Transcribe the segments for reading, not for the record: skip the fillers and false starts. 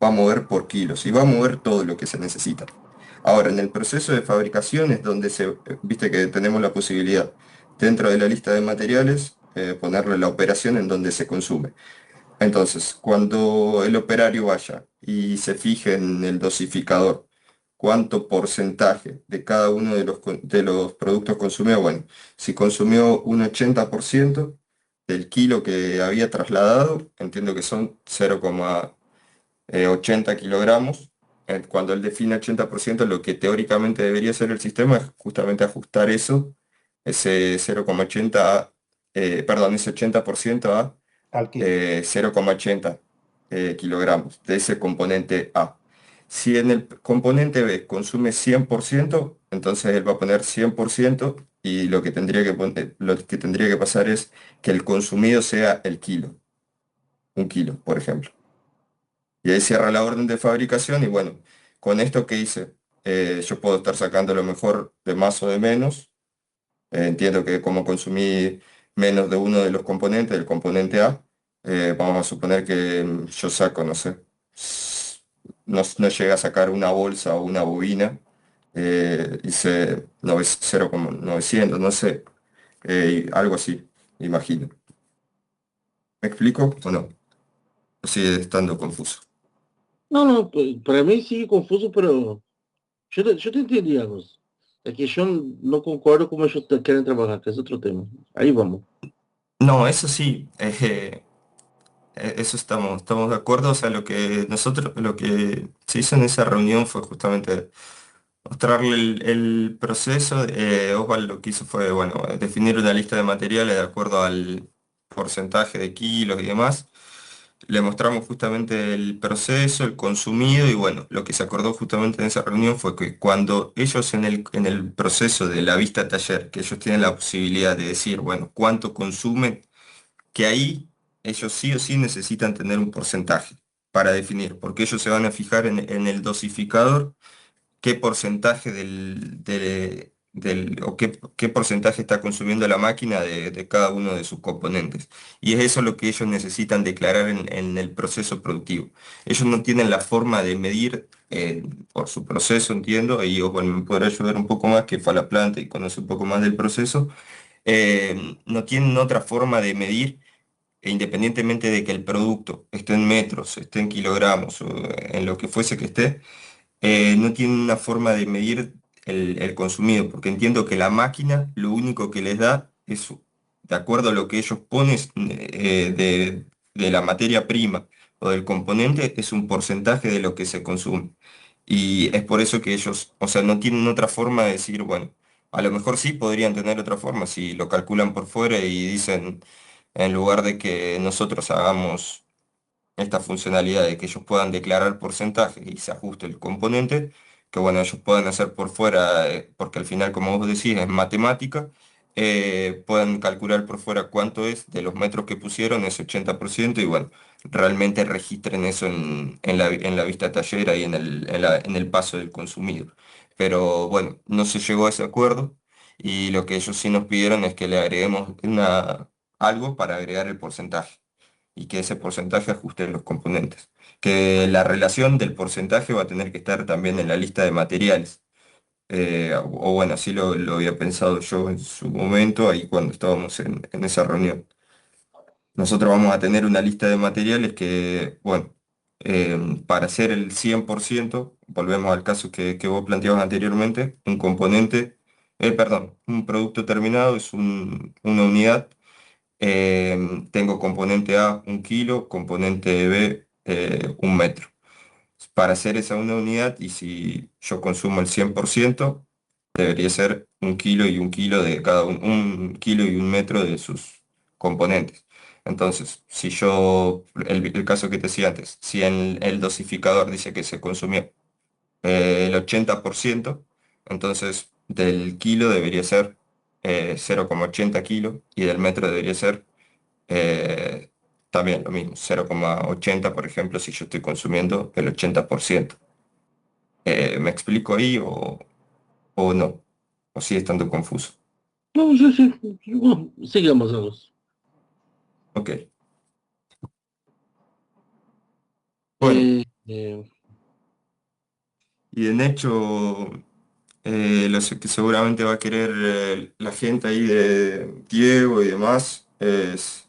va a mover por kilos y va a mover todo lo que se necesita. Ahora, en el proceso de fabricación es donde viste que tenemos la posibilidad dentro de la lista de materiales ponerle la operación en donde se consume. Entonces, cuando el operario vaya y se fije en el dosificador, cuánto porcentaje de cada uno de los productos consumió, bueno, si consumió un 80% del kilo que había trasladado, entiendo que son 0,80 kilogramos. Cuando él define 80%, lo que teóricamente debería ser el sistema es justamente ajustar eso, ese 0,80 perdón, ese 80% a al kilo. 0,80 kilogramos de ese componente A. Si en el componente B consume 100%, entonces él va a poner 100% y lo que tendría que pasar es que el consumido sea el kilo, un kilo, por ejemplo. Y ahí cierra la orden de fabricación y bueno, con esto que hice, yo puedo estar sacando lo mejor de más o de menos. Entiendo que como consumí menos de uno de los componentes, del componente A, vamos a suponer que yo saco, no sé, no llega a sacar una bolsa o una bobina, hice 0,900, no sé, algo así, imagino. ¿Me explico o no? O sigue estando confuso. Não, não, para mim sigue confuso, pero eu te entendi, Agos. É que eu não concordo como eles querem trabalhar, que é outro tema. Aí vamos. No, eso sí, eso estamos de acuerdo. O sea, lo que se hizo en esa reunión fue justamente mostrarle el proceso. Osvaldo lo que hizo fue, bueno, definir una lista de materiales de acuerdo al porcentaje de kilos y demás. Le mostramos justamente el proceso, el consumido y bueno, lo que se acordó justamente en esa reunión fue que cuando ellos en el proceso de la vista taller, que ellos tienen la posibilidad de decir, bueno, cuánto consumen, que ahí ellos sí o sí necesitan tener un porcentaje para definir, porque ellos se van a fijar en el dosificador qué porcentaje o qué porcentaje está consumiendo la máquina de cada uno de sus componentes. Y es eso lo que ellos necesitan declarar en el proceso productivo. Ellos no tienen la forma de medir por su proceso, entiendo, y bueno, me podrá ayudar un poco más que fue a la planta y conoce un poco más del proceso. No tienen otra forma de medir e independientemente de que el producto esté en metros, esté en kilogramos o en lo que fuese que esté, no tienen una forma de medir el consumido, porque entiendo que la máquina lo único que les da es, de acuerdo a lo que ellos ponen de la materia prima o del componente, es un porcentaje de lo que se consume. Y es por eso que ellos, o sea, no tienen otra forma de decir, bueno, a lo mejor sí podrían tener otra forma si lo calculan por fuera y dicen, en lugar de que nosotros hagamos esta funcionalidad de que ellos puedan declarar porcentaje y se ajuste el componente, que bueno, ellos puedan hacer por fuera, porque al final, como vos decís, es matemática, puedan calcular por fuera cuánto es de los metros que pusieron, ese 80%, y bueno, realmente registren eso en la vista tallera y en el paso del consumidor. Pero bueno, no se llegó a ese acuerdo y lo que ellos sí nos pidieron es que le agreguemos algo para agregar el porcentaje y que ese porcentaje ajuste los componentes. Que la relación del porcentaje va a tener que estar también en la lista de materiales. O bueno, así lo había pensado yo en su momento, ahí cuando estábamos en esa reunión. Nosotros vamos a tener una lista de materiales que, bueno, para hacer el 100% volvemos al caso que vos planteabas anteriormente, un componente, perdón, un producto terminado es una unidad. Tengo componente A 1 kilo, componente B 1 metro. Para hacer esa una unidad, y si yo consumo el 100%, debería ser 1 kilo y 1 kilo de cada 1 kilo y 1 metro de sus componentes. Entonces, si yo, el caso que te decía antes, si en el dosificador dice que se consumió el 80%, entonces del kilo debería ser 0,80 kilos y del metro debería ser eh, también lo mismo, 0,80 por ejemplo, si yo estoy consumiendo el 80%. ¿Me explico ahí o no? ¿O sigue estando confuso? Não, bom, sigamos, Agos. Ok. Bueno, Eh, Y en hecho, lo que seguramente va a querer la gente ahí de Diego y demás es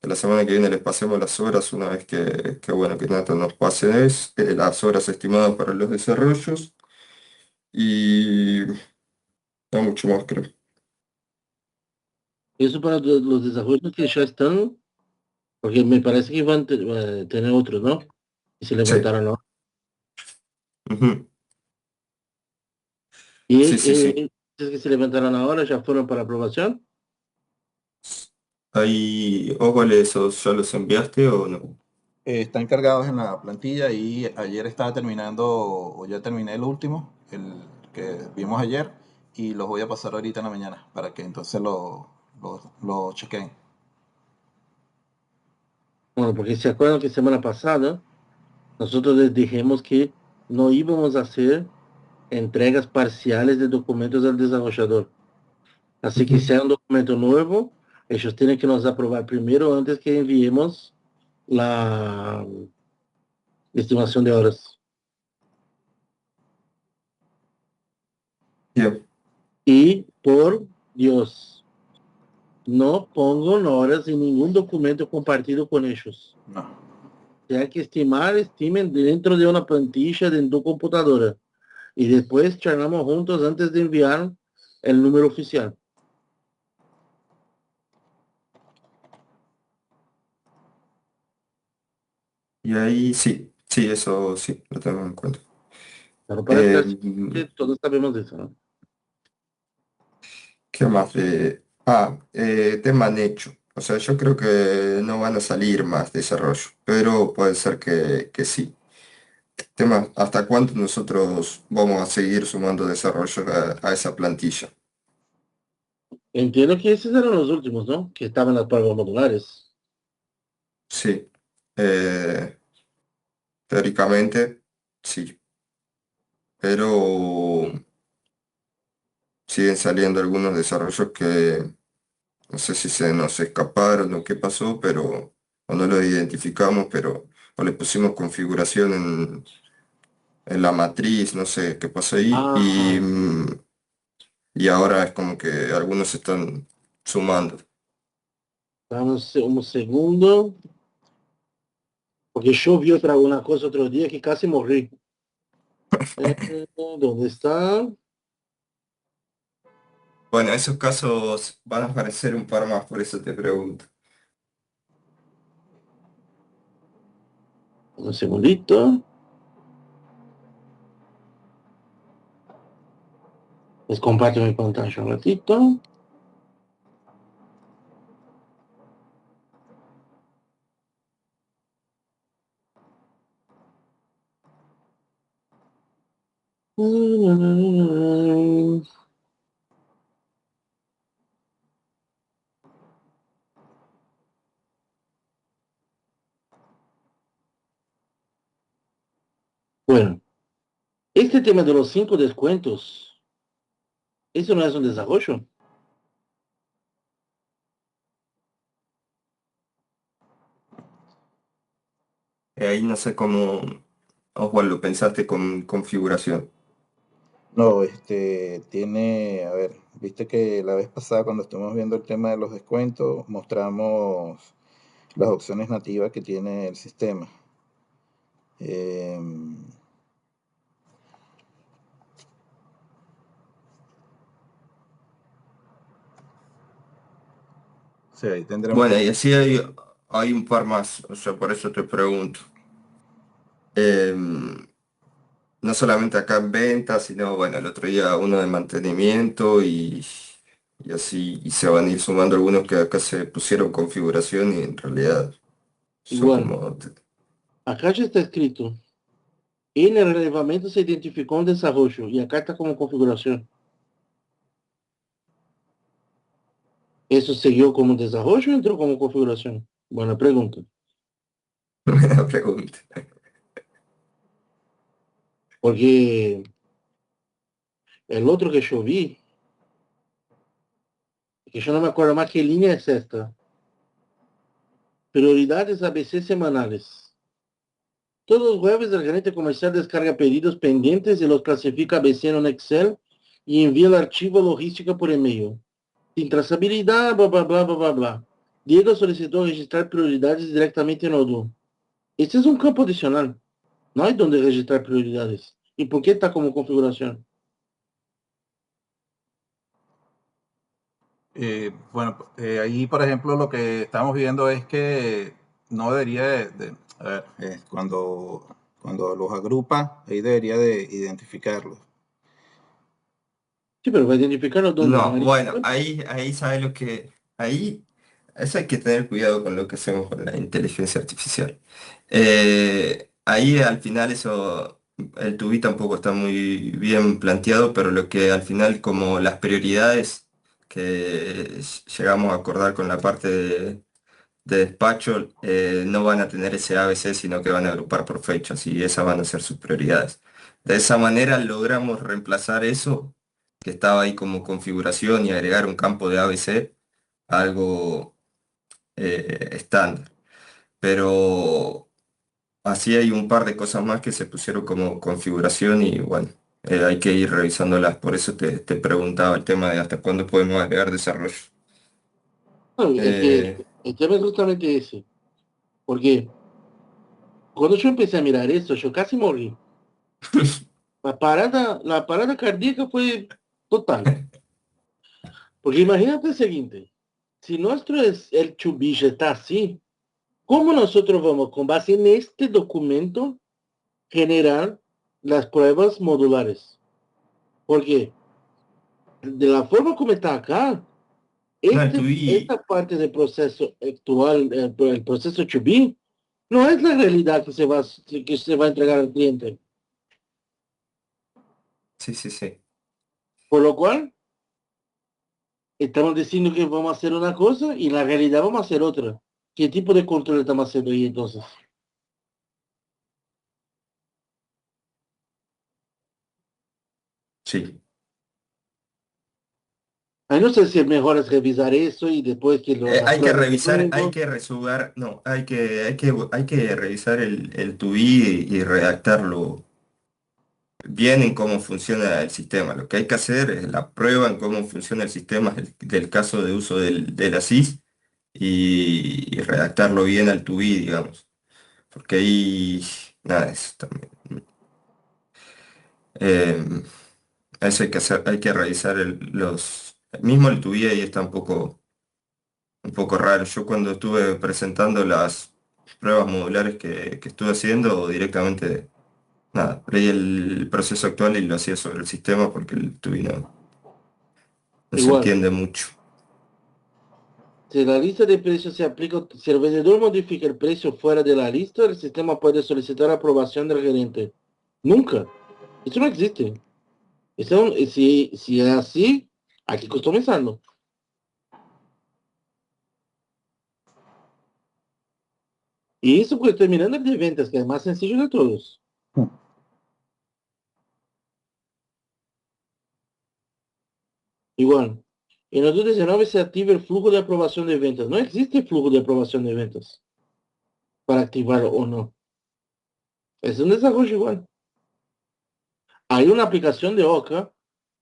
que la semana que viene les pasemos las horas una vez bueno, que Nata nos pase las horas estimadas para los desarrollos y no mucho más creo. Eso para los desarrollos que ya están, porque me parece que van a tener otros, ¿no? Y se Sí, levantaron, ¿no? ujú. Y Sí, sí, sí. esos que se levantaron ahora ya fueron para aprobación. Ahí, Óvale, ¿esos ya los enviaste o no? Están cargados en la plantilla y ayer estaba terminando, o ya terminé el último, el que vimos ayer, y los voy a pasar ahorita en la mañana para que entonces lo chequen. Bueno, porque se acuerdan que semana pasada nosotros les dijimos que no íbamos a hacer entregas parciales de documentos al desarrollador. Así que si Ujú. hay un documento nuevo, ellos tienen que nos aprobar primero antes que enviemos la estimación de horas. Bien. Y por Dios, no pongan horas en ningún documento compartido con ellos. No. Si hay que estimar, estimen dentro de una plantilla de tu computadora. Y después charlamos juntos antes de enviar el número oficial. Y ahí sí, sí, eso sí, lo tengo en cuenta. Pero para Eh, estar seguro que todos sabemos de eso, ¿no? ¿Qué más tema Necho? O sea, yo creo que no van a salir más desarrollo, pero puede ser que sí. Tema, ¿hasta cuánto nosotros vamos a seguir sumando desarrollo a esa plantilla? Entiendo que esos eran los últimos, ¿no? Que estaban las pruebas modulares. Sí, eh, teóricamente sí, pero siguen saliendo algunos desarrollos que no sé si se nos escaparon o qué pasó, pero o no los identificamos, pero o le pusimos configuración en la matriz, no sé qué pasó ahí, Ah, y ahora es como que algunos se están sumando. vamos un segundo, porque yo vi otra una cosa otro día que casi morí. ¿Dónde está? Bueno, esos casos van a aparecer un par más, por eso te pregunto. Un segundito. Les comparto mi pantalla un ratito. Bueno, este tema de los 5 descuentos, ¿eso no es un desarrollo? Ahí no sé cómo, Oswald, lo pensaste con configuración. No, tiene, a ver, viste que la vez pasada cuando estuvimos viendo el tema de los descuentos, mostramos las opciones nativas que tiene el sistema. Em, sí, ahí tendremos que... Bueno, y así hay un par más, o sea, por eso te pregunto. Em, no solamente acá en ventas, sino, bueno, el otro día uno de mantenimiento y así, y se van a ir sumando algunos que acá se pusieron configuración y en realidad son Bueno, como... acá ya está escrito. En el relevamiento se identificó un desarrollo y acá está como configuración. ¿Eso siguió como desarrollo o entró como configuración? Buena pregunta. Buena pregunta. Porque el otro que yo vi, que yo no me acuerdo más qué línea es esta. Prioridades ABC semanales. Todos los jueves el gerente comercial descarga pedidos pendientes y los clasifica ABC en un Excel y envía el archivo logístico por email. Sin trazabilidad, bla, bla, bla, bla, bla, bla. Diego solicitó registrar prioridades directamente en Odoo. Este es un campo adicional. No hay donde registrar prioridades. ¿Y por qué está como configuración? Bueno, ahí por ejemplo lo que estamos viendo es que no debería a ver, cuando los agrupa, ahí debería de identificarlos. Sí, pero va a identificarlo dónde. En No, la lista de bueno, cuentas. ahí sabe lo que, ahí, eso hay que tener cuidado con lo que hacemos con la inteligencia artificial. Ahí al final eso, el tubi tampoco está muy bien planteado, pero lo que al final como las prioridades que llegamos a acordar con la parte de despacho, no van a tener ese ABC, sino que van a agrupar por fechas y esas van a ser sus prioridades. De esa manera logramos reemplazar eso que estaba ahí como configuración y agregar un campo de ABC a algo estándar. Pero así hay un par de cosas más que se pusieron como configuración y bueno, hay que ir revisándolas. Por eso te preguntaba el tema de hasta cuándo podemos agregar desarrollo. No, es que Eh, el tema es justamente ese. Porque cuando yo empecé a mirar esto, yo casi morí. La parada cardíaca fue total. Porque imagínate el siguiente. Si el chubiche está así, ¿cómo nosotros vamos, con base en este documento, generar las pruebas modulares? Porque de la forma como está acá, no, el tubi esta parte del proceso actual, el proceso to be, no es la realidad que se va a entregar al cliente. sí, sí, sí. Por lo cual, estamos diciendo que vamos a hacer una cosa y en la realidad vamos a hacer otra. ¿Qué tipo de control estamos haciendo ahí entonces? Sí. Ahí no sé si es mejor es revisar eso y después que lo Hay que aclare revisar, hay luego. que resubar, no, hay que revisar el TUI y redactarlo bien en cómo funciona el sistema. Lo que hay que hacer es la prueba en cómo funciona el sistema del caso de uso de la SIS y redactarlo bien al TUI, digamos. Porque ahí, nada, eso también. Eh, Eso hay que hacer, hay que revisar mismo el TUI ahí está un poco raro. Yo cuando estuve presentando las pruebas modulares que estuve haciendo, directamente, nada, leí el proceso actual y lo hacía sobre el sistema porque el TUI no se Igual, entiende mucho. si la lista de precios se aplica, si el vendedor modifica el precio fuera de la lista, el sistema puede solicitar aprobación del gerente. Nunca. Eso no existe. Si es así, hay que customizarlo. Y eso porque estoy mirando el de ventas, que es más sencillo de todos. Igual, en el 2019 se activa el flujo de aprobación de ventas. No existe flujo de aprobación de ventas para activarlo o no. Es un desarrollo igual. Hay una aplicación de Oca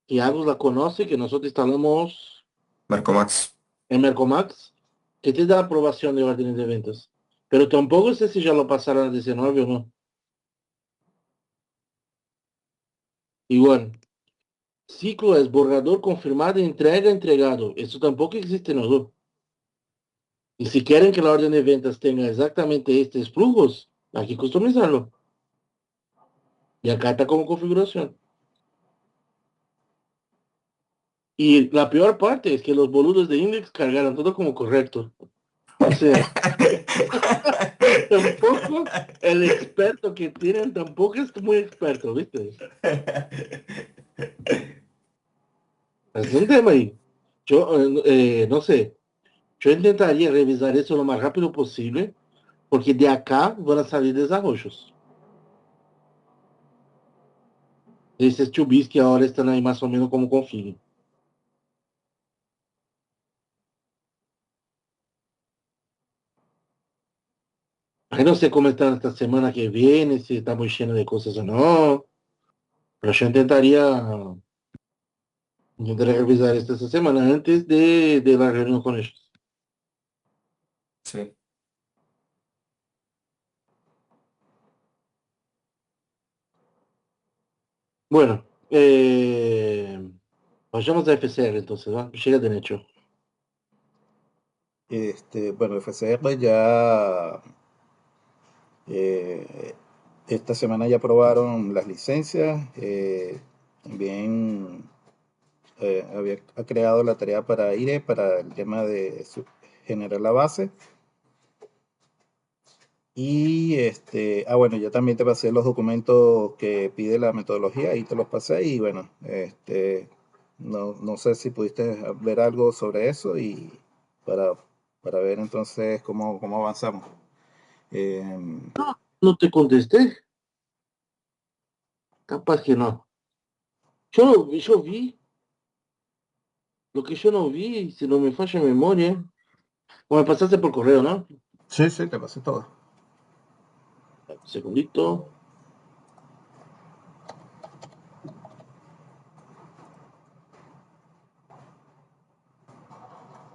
que Agus la conoce, que nosotros instalamos Marco Max. en Mercomax, que te da aprobación de órdenes de ventas. Pero tampoco sé si ya lo pasaron a 19 o no. Igual, ciclo es borrador confirmado, entrega, entregado. Eso tampoco existe en Odoo. Y si quieren que la orden de ventas tenga exactamente estos flujos, hay que customizarlo. Y acá está como configuración. Y la peor parte es que los boludos de Index cargaron todo como correcto. O sea, tampoco el experto que tienen tampoco es muy experto, ¿viste? Es un tema ahí. Yo, no sé, yo intentaría revisar eso lo más rápido posible, porque de acá van a salir desarrollos. Esses chubis que ahora están ahí más o menos como config. Ahí no sé cómo está esta semana que viene, si está muy lleno de cosas o no, pero yo intentaría revisar esta semana antes de la reunión con ellos. Sí. Bueno, vayamos a FCR entonces, ¿va? Llega de hecho. Bueno, FCR ya eh, esta semana ya aprobaron las licencias. También ha creado la tarea para IRE para el tema de generar la base. Y bueno, ya también te pasé los documentos que pide la metodología y te los pasé. Y bueno, no sé si pudiste ver algo sobre eso y para, para ver entonces cómo avanzamos. Em, No te contesté, capaz que no. Yo vi, lo que yo no vi, si no me falla memoria, o me pasaste por correo, ¿no? sí, sí, te pasé todo. Un segundito.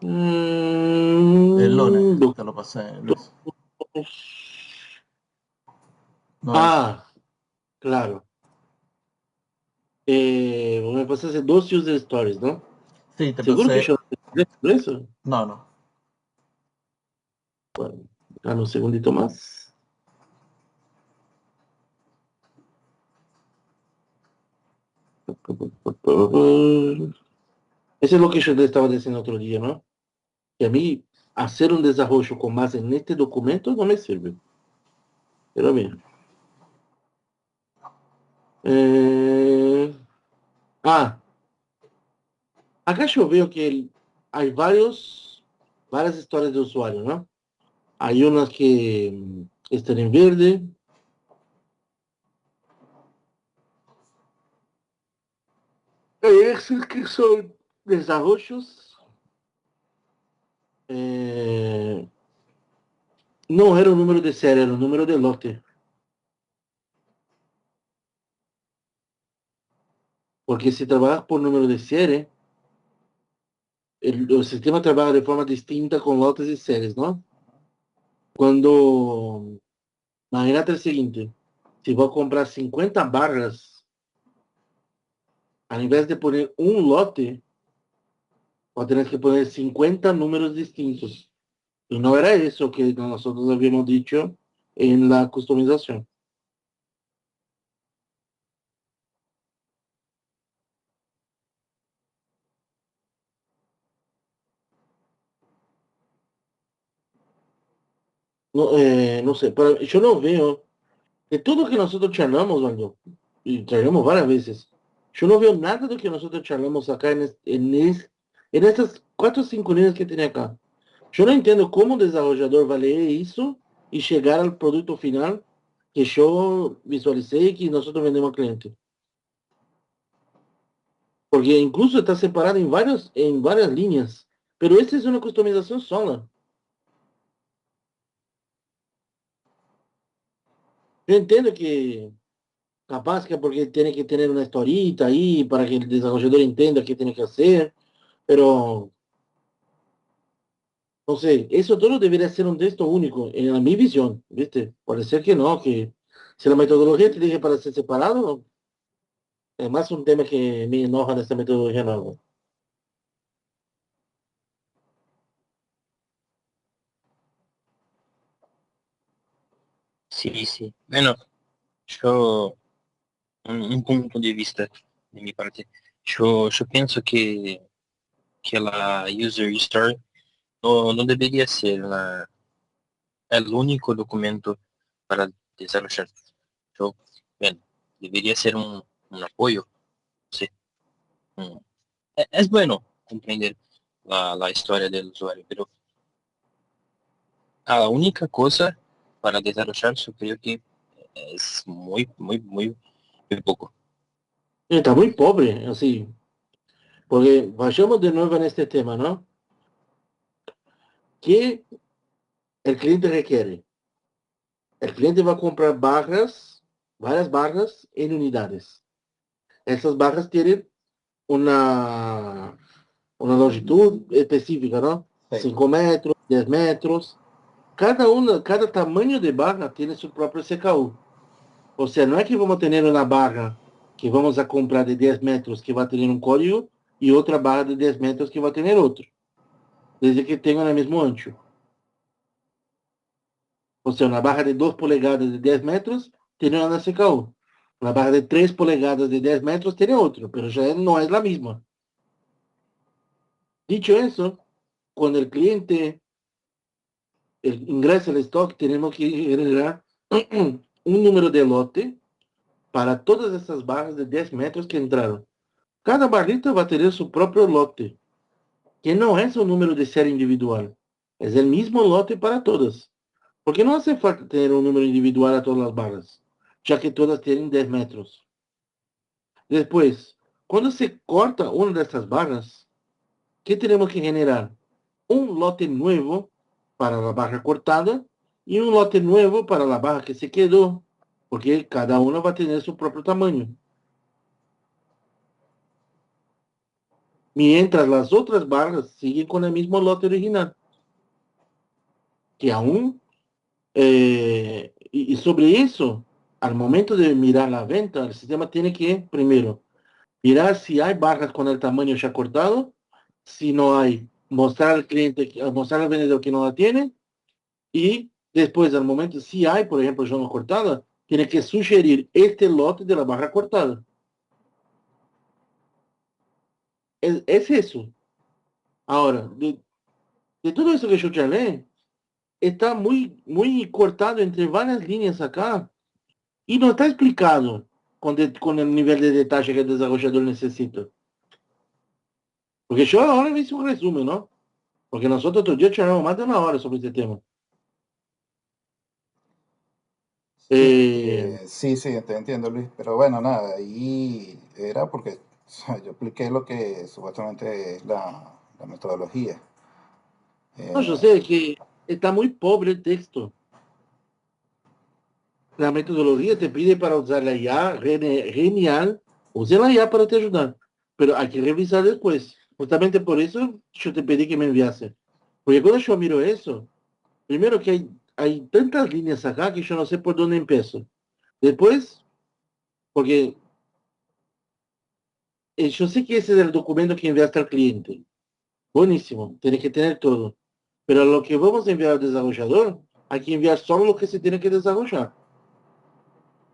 El lunes Mm, te lo pasé, documentos. Luis. No es. Ah, claro. Me pasaste dos user stories, ¿no? Sí, te Seguro que pasé. yo no te eso. No, no. Bueno, dame un segundito más. Eso es lo que yo te estaba diciendo otro día, ¿no? Que a mí hacer un desarrollo con base en este documento no me sirve. Pero bien. Eh, ah, acá yo veo que hay varias historias de usuario, ¿no? Hay unas que están en verde. Hay esos que son desarrollos. eh, no era un número de serie, era un número de lote. Porque si trabajas por número de serie, el sistema trabaja de forma distinta con lotes y series, ¿no? Cuando, imagínate el siguiente, si voy a comprar 50 barras, al invés de poner un lote, voy a tener que poner 50 números distintos. Y no era eso que nosotros habíamos dicho en la customización. No, no sé, pero yo no veo, de todo lo que nosotros charlamos, Waldo, y charlamos varias veces, yo no veo nada de lo que nosotros charlamos acá en estas 4 o 5 líneas que tiene acá. Yo no entiendo cómo un desarrollador va a leer eso y llegar al producto final que yo visualicé y que nosotros vendemos al cliente. Porque incluso está separado en varias líneas. Pero esta es una customización sola. Yo entiendo que capaz que porque tiene que tener una historita ahí para que el desarrollador entienda qué tiene que hacer, pero no sé, eso todo debería ser un texto único, en mi visión, ¿viste? Parece que no, que si la metodología te dije para ser separado, es más un tema que me enoja de esta metodología nueva. Sí, sí. Bueno, yo, un punto de vista de mi parte, yo pienso que la User Story no debería ser el único documento para desarrollar. Yo, bueno, debería ser un apoyo, sí. un- es bueno comprender la historia del usuario, pero a única cosa para desarrollar yo creo que es muy poco. Está muy pobre, así, porque vayamos de nuevo en este tema, ¿no? ¿Qué el cliente requiere? El cliente va a comprar barras, varias barras en unidades. Esas barras tienen una, una longitud específica, ¿no? Sí. 5 metros, 10 metros. Cada tamaño de barra tiene su propio CKU. O sea, no es que vamos a tener una barra que vamos a comprar de 10 metros que va a tener un código y otra barra de 10 metros que va a tener otro, desde que tengan el mismo ancho. O sea, una barra de 2 polegadas de 10 metros tiene una CKU. Una barra de 3 polegadas de 10 metros tiene otro, pero ya no es la misma. Dicho eso, cuando el cliente ingresa al stock, tenemos que generar un número de lote para todas essas barras de 10 metros que entraram. Cada barrita vai ter seu próprio lote, que não é seu número de série individual, é o mesmo lote para todas. Porque não hace falta ter um número individual a todas as barras, já que todas têm 10 metros. Depois, quando se corta uma dessas barras, que teremos que generar? Um lote novo para a barra cortada e um lote novo para a barra que se quedou, porque cada uma vai ter seu próprio tamanho. Mientras las otras barras siguen con el mismo lote original. Que aún, y sobre eso, al momento de mirar la venta, el sistema tiene que, primero, mirar si hay barras con el tamaño ya cortado, si no hay, mostrar al cliente, mostrar al vendedor que no la tiene, y después, al momento, si hay, por ejemplo, ya no cortada, tiene que sugerir este lote de la barra cortada. Es eso. Ahora, de todo eso que yo te hablé, está muy cortado entre varias líneas acá y no está explicado con el nivel de detalle que el desarrollador necesita. Porque yo ahora hice un resumen, ¿no? Porque nosotros otro día charlamos más de una hora sobre este tema. Sí, Eh, sí, te entiendo, Luis. Pero bueno, nada, ahí era porque o sea, yo expliqué lo que supuestamente es la metodología. no, yo Eh, sé que está muy pobre el texto. La metodología te pide para usar la IA, genial, use la IA para te ayudar. Pero hay que revisar después. Justamente por eso yo te pedí que me enviase. Porque cuando yo miro eso, primero que hay tantas líneas acá que yo no sé por dónde empiezo. Después, porque yo sé que ese es el documento que enviaste al cliente. Buenísimo, tiene que tener todo. Pero lo que vamos a enviar al desarrollador, hay que enviar solo lo que se tiene que desarrollar.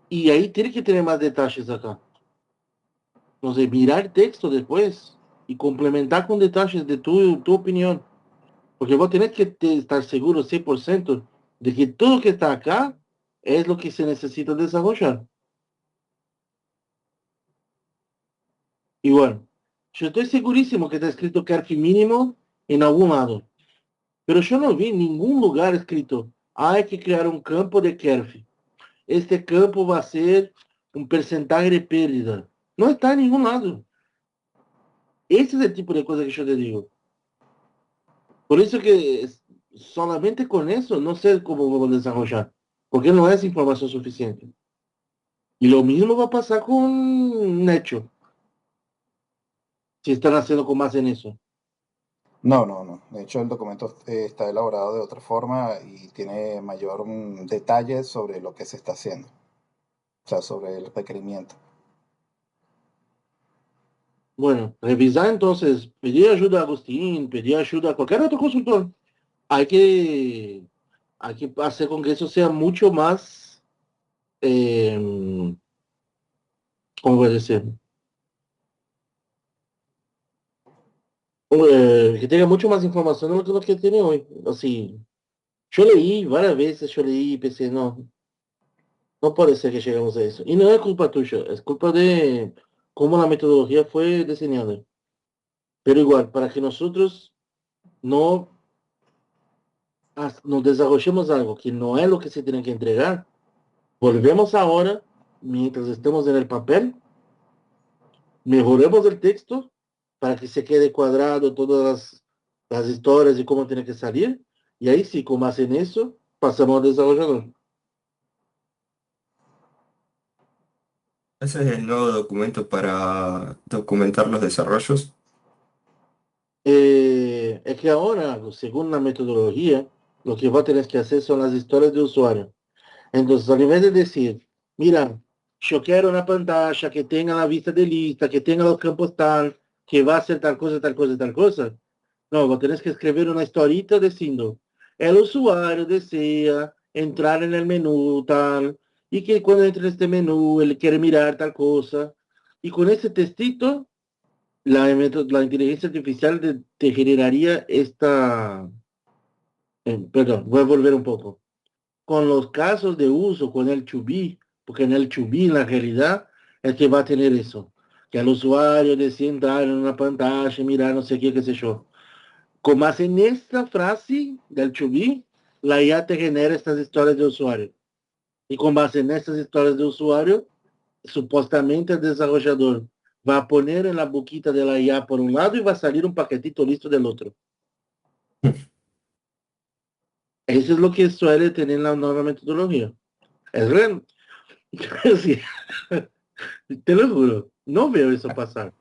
Y ahí tiene que tener más detalles acá. Entonces, mirar texto después y complementar con detalles de tu opinión. Porque vos tenés que estar seguro 100% de que todo lo que está acá es lo que se necesita desarrollar. Y bueno, yo estoy segurísimo que está escrito Kerfi mínimo en algún lado. Pero yo no vi en ningún lugar escrito, hay que crear un campo de Kerfi. Este campo va a ser un porcentaje de pérdida. No está en ningún lado. Ese es el tipo de cosa que yo te digo. Por eso que solamente con eso no sé cómo vamos a desarrollar. Porque no es información suficiente. Y lo mismo va a pasar con Necho. Si están haciendo con más en eso. no. De hecho, el documento está elaborado de otra forma y tiene mayor detalle sobre lo que se está haciendo. O sea, sobre el requerimiento. Bueno, revisar entonces, pedir ayuda a Agustín, pedir ayuda a cualquier otro consultor. Hay que, hay que hacer con que eso sea mucho más, eh, ¿cómo voy a decir? Que tenga mucho más información de lo que tiene hoy. Así, yo leí varias veces, yo leí y pensé, no, no puede ser que lleguemos a eso. Y no es culpa tuya, es culpa de cómo la metodología fue diseñada. Pero igual, para que nosotros no nos desarrollemos algo que no es lo que se tiene que entregar, volvemos ahora, mientras estemos en el papel, mejoremos el texto para que se quede cuadrado todas las historias y cómo tiene que salir. Y ahí sí, como hacen eso, pasamos al desarrollador. Ese es el nuevo documento para documentar los desarrollos. Es que ahora, según la metodología, lo que vos tenés que hacer son las historias de usuario. Entonces, al invés de decir, mira, yo quiero una pantalla que tenga la vista de lista, que tenga los campos tal, que va a hacer tal cosa, tal cosa, tal cosa. No, vos tenés que escribir una historita diciendo, el usuario desea entrar en el menú tal, y que cuando entre en este menú, él quiere mirar tal cosa. Y con ese textito, la inteligencia artificial te generaría esta, perdón, voy a volver un poco. Con los casos de uso, con el to be, porque en el to be, en la realidad, es que va a tener eso. Que el usuario decide entrar en una pantalla, mirar no sé qué sé yo. Con más en esta frase del to be, la IA te genera estas historias de usuario. Y con base en estas historias de usuario, supuestamente el desarrollador va a poner en la boquita de la IA por un lado y va a salir un paquetito listo del otro. Eso es lo que suele tener la nueva metodología. Es real. Sí, te lo juro, no veo eso pasar.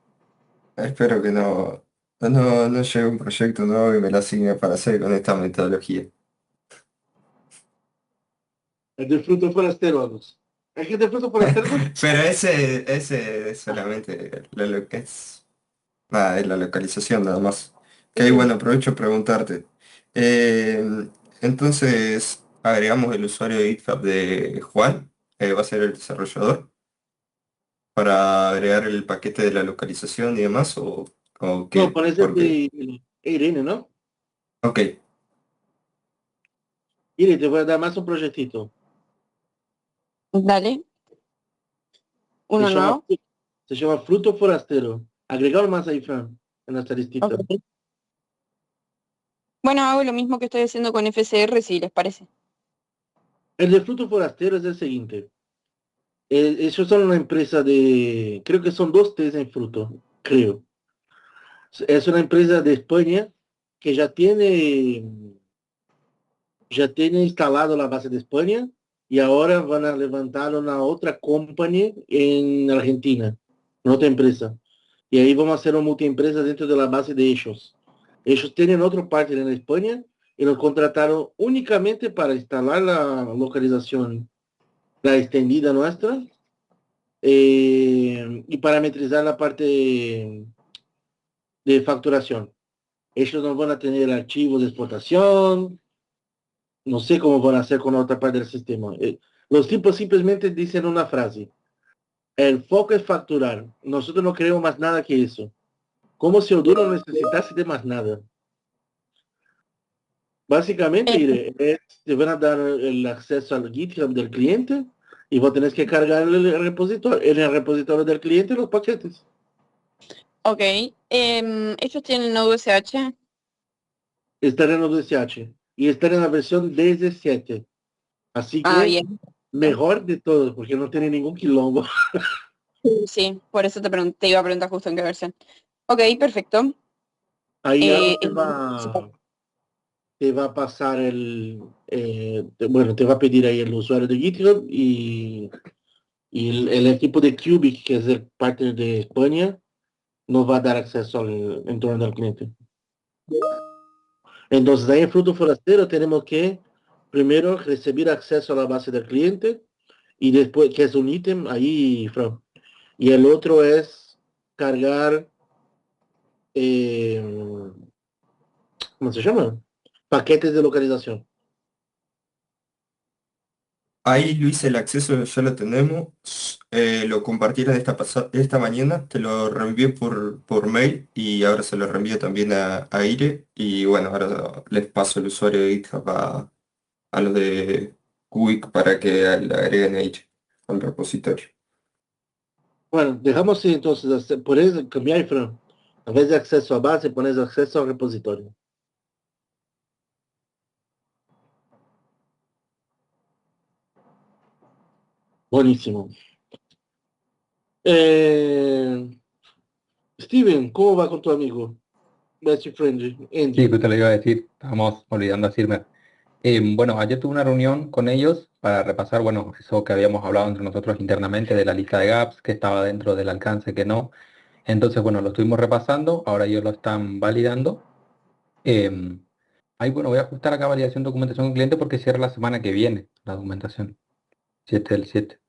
Espero que no llegue un proyecto nuevo y me lo asigne para hacer con esta metodología. El del fruto forastero, vamos. Es que el del fruto forastero no. Pero ese es solamente lo que es. Nada, es la localización nada más. Que ahí, bueno, aprovecho a preguntarte. Eh, entonces, agregamos el usuario de GitHub de Juan, va a ser el desarrollador, para agregar el paquete de la localización y demás, o No, qué, pones el porque. de Irene, ¿no? Ok, Irene, te voy a dar más un proyectito. Dale, Se uno llama, nuevo. se llama fruto forastero. Agregalo más ahí, Fran, en la estadística. Ok. Bueno, hago lo mismo que estoy haciendo con FCR, si les parece. El de fruto forastero es el siguiente. Ellos son una empresa de, creo que son dos T's en fruto, creo. Es una empresa de España que ya tiene instalado la base de España y ahora van a levantar una otra compañía en Argentina, una otra empresa. Y ahí vamos a hacer una multiempresa dentro de la base de ellos. Ellos tienen otro partner en España y nos contrataron únicamente para instalar la localización, la extendida nuestra, y parametrizar la parte de facturación. Ellos no van a tener archivos de exportación, no sé cómo van a hacer con la otra parte del sistema. Los tipos simplemente dicen una frase. El foco es facturar. Nosotros no queremos más nada que eso. Como si Odoo no necesitase de más nada. Básicamente, Eh, te van a dar el acceso al GitHub del cliente y vos tenés que cargar en el repositorio del cliente los paquetes. ok. Ellos tienen Node SH. Están en ODSH y están en la versión 17. Así Ah, que bien. mejor de todos, porque no tiene ningún quilombo. Sí, por eso te iba a preguntar justo en qué versión. Ok, perfecto. Ahí Eh, algo te va a pasar bueno, te va a pedir ahí el usuario de GitHub y el equipo de Cubic, que es el partner de España, nos va a dar acceso al entorno del cliente. Entonces, ahí en Fruto Forastero tenemos que primero recibir acceso a la base del cliente y después, que es un ítem ahí, Fran. Y el otro es cargar, eh, ¿cómo se llama? Paquetes de localización. ahí Luis, el acceso ya lo tenemos. Lo compartieron esta mañana, te lo reenvié por mail y ahora se lo reenvío también a Ire. Y bueno, ahora les paso el usuario de GitHub a los de Quick para que le agreguen a Ire al repositorio. Bueno, dejamos así, entonces, pones, cambiar, Fran. En vez de acceso a base, pones acceso al repositorio. Buenísimo. Steven, ¿cómo va con tu amigo? Best friend, Sí, Andy. pues te lo iba a decir, estábamos olvidando decirme. Bueno, ayer tuve una reunión con ellos para repasar, bueno, eso que habíamos hablado entre nosotros internamente de la lista de gaps, que estaba dentro del alcance, que no. Entonces, bueno, lo estuvimos repasando, ahora ellos lo están validando. Em, Ahí, bueno, voy a ajustar acá validación documentación con cliente porque cierra la semana que viene la documentación, 7 del 7.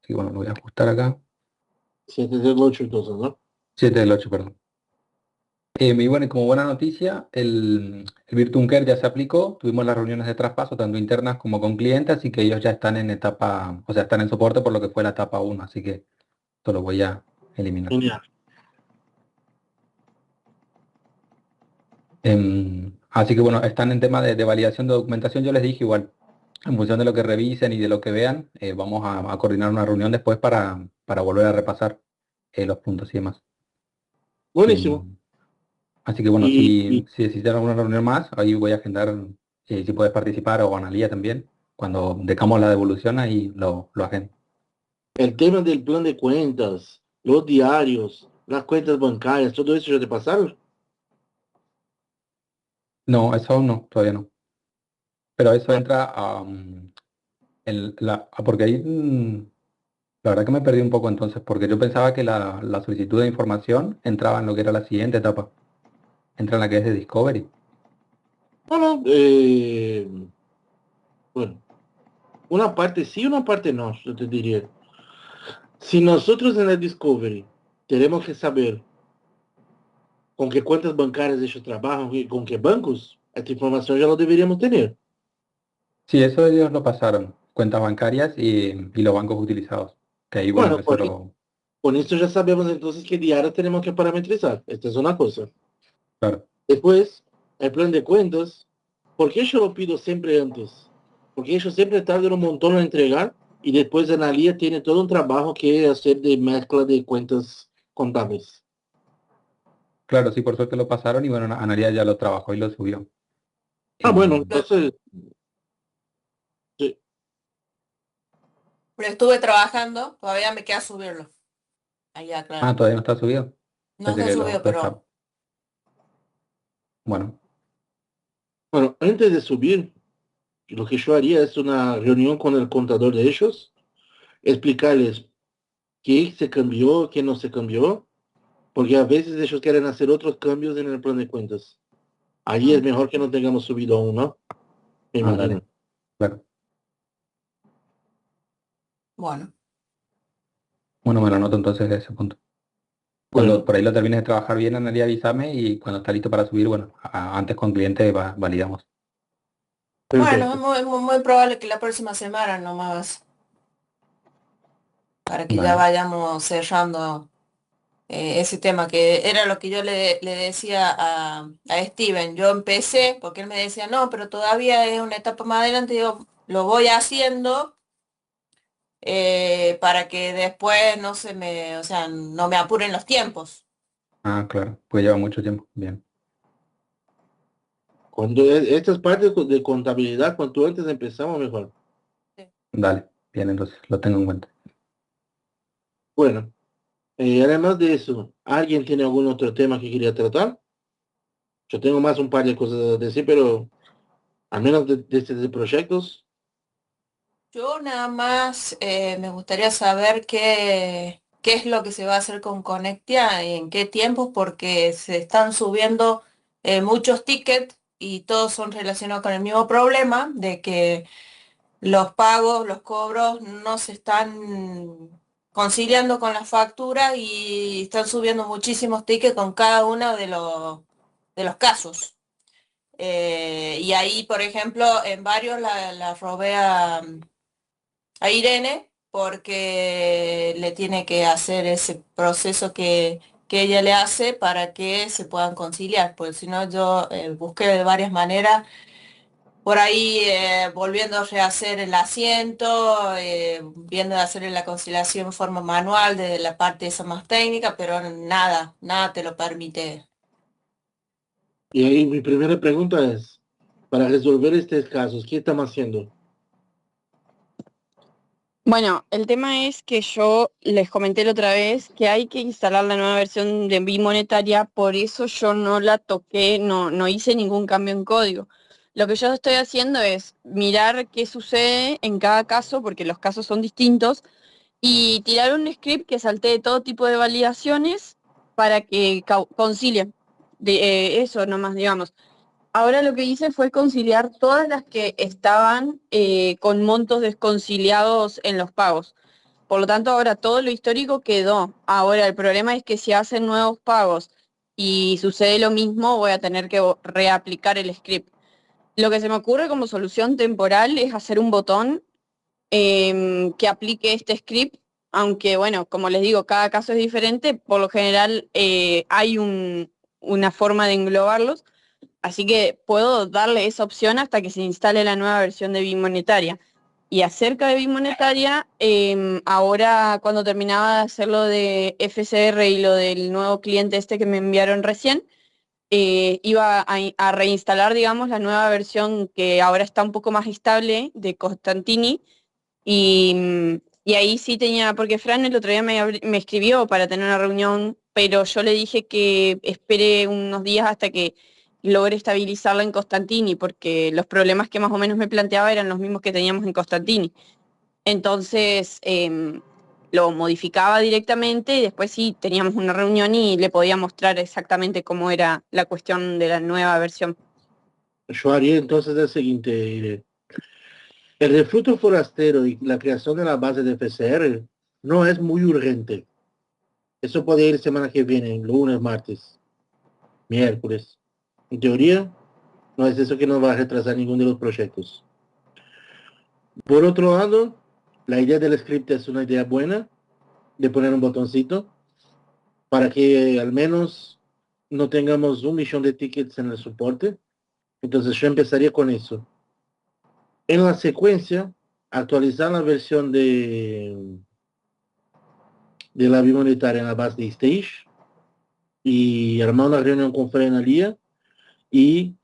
Sí, bueno, lo voy a ajustar acá, 7 del 8 entonces, ¿no? 7 del 8, perdón. Y bueno, y como buena noticia, el Virtuum Care ya se aplicó, tuvimos las reuniones de traspaso, tanto internas como con clientes, así que ellos ya están en etapa, o sea, están en soporte por lo que fue la etapa 1, así que esto lo voy a eliminar. Genial. Así que bueno, están en tema de validación de documentación, yo les dije igual, en función de lo que revisen y de lo que vean, vamos a coordinar una reunión después para volver a repasar los puntos y demás. Buenísimo. Así que bueno, Y si necesitan alguna reunión más, ahí voy a agendar, si puedes participar o Analía también, cuando dejamos la devolución ahí lo agendo. el tema del plan de cuentas, los diarios, las cuentas bancarias, todo eso ya te pasaron. No, eso no, todavía no. Pero eso Ah, entra porque ahí la verdad que me perdí un poco entonces, porque yo pensaba que la solicitud de información entraba en lo que era la siguiente etapa, entra en la que es de Discovery. no, no, bueno, una parte sí, una parte no, yo te diría. Si nosotros en la Discovery tenemos que saber con qué cuentas bancarias ellos trabajan y con qué bancos, esta información ya lo deberíamos tener. Sí, eso ellos lo pasaron, cuentas bancarias y los bancos utilizados, que ahí bueno, Bueno, eso lo, con esto ya sabemos entonces qué diarios tenemos que parametrizar. Esta es una cosa. claro. Después, el plan de cuentas, ¿por qué yo lo pido siempre antes? Porque ellos siempre tardan un montón en entregar y después Analia tiene todo un trabajo que hacer de mezcla de cuentas contables. Claro, sí, por suerte lo pasaron y bueno, Analia ya lo trabajó y lo subió. Ah, bueno, Em, entonces, sí. Pero estuve trabajando, todavía me queda subirlo. Allá, claro. Todavía no está subido. No Pensé está que subido, lo estaba. pero Bueno, Bueno, antes de subir, lo que yo haría es una reunión con el contador de ellos, explicarles qué se cambió, qué no se cambió, porque a veces ellos quieren hacer otros cambios en el plan de cuentas. Ahí es mejor que no tengamos subido aún, ¿no? Me imagino. dale, claro. bueno. Bueno, me lo anoto entonces de ese punto. Cuando Bueno, por ahí lo termines de trabajar bien, Analia, avísame y cuando está listo para subir, bueno, antes con cliente validamos. Bueno, es perfecto. muy probable que la próxima semana nomás, para que ya Vale. vayamos cerrando ese tema, que era lo que yo le decía a Steven. Yo empecé, porque él me decía, no, pero todavía es una etapa más adelante, digo, lo voy haciendo para que después no se me, o sea, no me apuren los tiempos. Claro, pues lleva mucho tiempo. Bien. Cuando estas partes de contabilidad, cuanto antes empezamos, mejor. Dale, bien, entonces lo tengo en cuenta. Bueno, además de eso, ¿alguien tiene algún otro tema que quería tratar? Yo tengo más un par de cosas a decir, pero al menos de estos proyectos. Yo nada más me gustaría saber qué es lo que se va a hacer con Conectia y en qué tiempo, porque se están subiendo muchos tickets y todos son relacionados con el mismo problema de que los pagos, los cobros no se están conciliando con las facturas y están subiendo muchísimos tickets con cada uno de los casos. Y ahí, por ejemplo, en varios la robé a Irene porque le tiene que hacer ese proceso que ella le hace para que se puedan conciliar, porque si no yo busqué de varias maneras, por ahí volviendo a rehacer el asiento, viendo de hacer la conciliación en forma manual desde la parte esa más técnica, pero nada te lo permite. Y ahí mi primera pregunta es, para resolver estos casos, ¿qué estamos haciendo? Bueno, el tema es que yo les comenté la otra vez que hay que instalar la nueva versión de Bimonetaria, por eso yo no la toqué, no hice ningún cambio en código. Lo que yo estoy haciendo es mirar qué sucede en cada caso, porque los casos son distintos, y tirar un script que saltee todo tipo de validaciones para que concilie. Eso nomás, digamos. Ahora lo que hice fue conciliar todas las que estaban con montos desconciliados en los pagos. Por lo tanto, ahora todo lo histórico quedó. Ahora el problema es que si hacen nuevos pagos y sucede lo mismo, voy a tener que reaplicar el script. Lo que se me ocurre como solución temporal es hacer un botón que aplique este script, aunque bueno, como les digo, cada caso es diferente, por lo general hay una forma de englobarlos, así que puedo darle esa opción hasta que se instale la nueva versión de Bimonetaria. Y acerca de Bimonetaria, ahora cuando terminaba de hacer lo de FCR y lo del nuevo cliente este que me enviaron recién, iba a reinstalar, digamos, la nueva versión que ahora está un poco más estable de Constantini y ahí sí tenía, porque Fran el otro día me escribió para tener una reunión, pero yo le dije que espere unos días hasta que logre estabilizarla en Constantini, porque los problemas que más o menos me planteaba eran los mismos que teníamos en Constantini. Entonces lo modificaba directamente y después sí teníamos una reunión y le podía mostrar exactamente cómo era la cuestión de la nueva versión. Yo haría entonces el siguiente, Irene. El reflujo forastero y la creación de la base de FCR no es muy urgente. Eso puede ir semana que viene, lunes, martes, miércoles. En teoría, no es eso que nos va a retrasar ninguno de los proyectos. Por otro lado, la idea del script es una idea buena, de poner un botoncito, para que al menos no tengamos 1 millón de tickets en el soporte. Entonces yo empezaría con eso. En la secuencia, actualizar la versión de la bimonetaria en la base de Stage y armar una reunión con Fran Alía y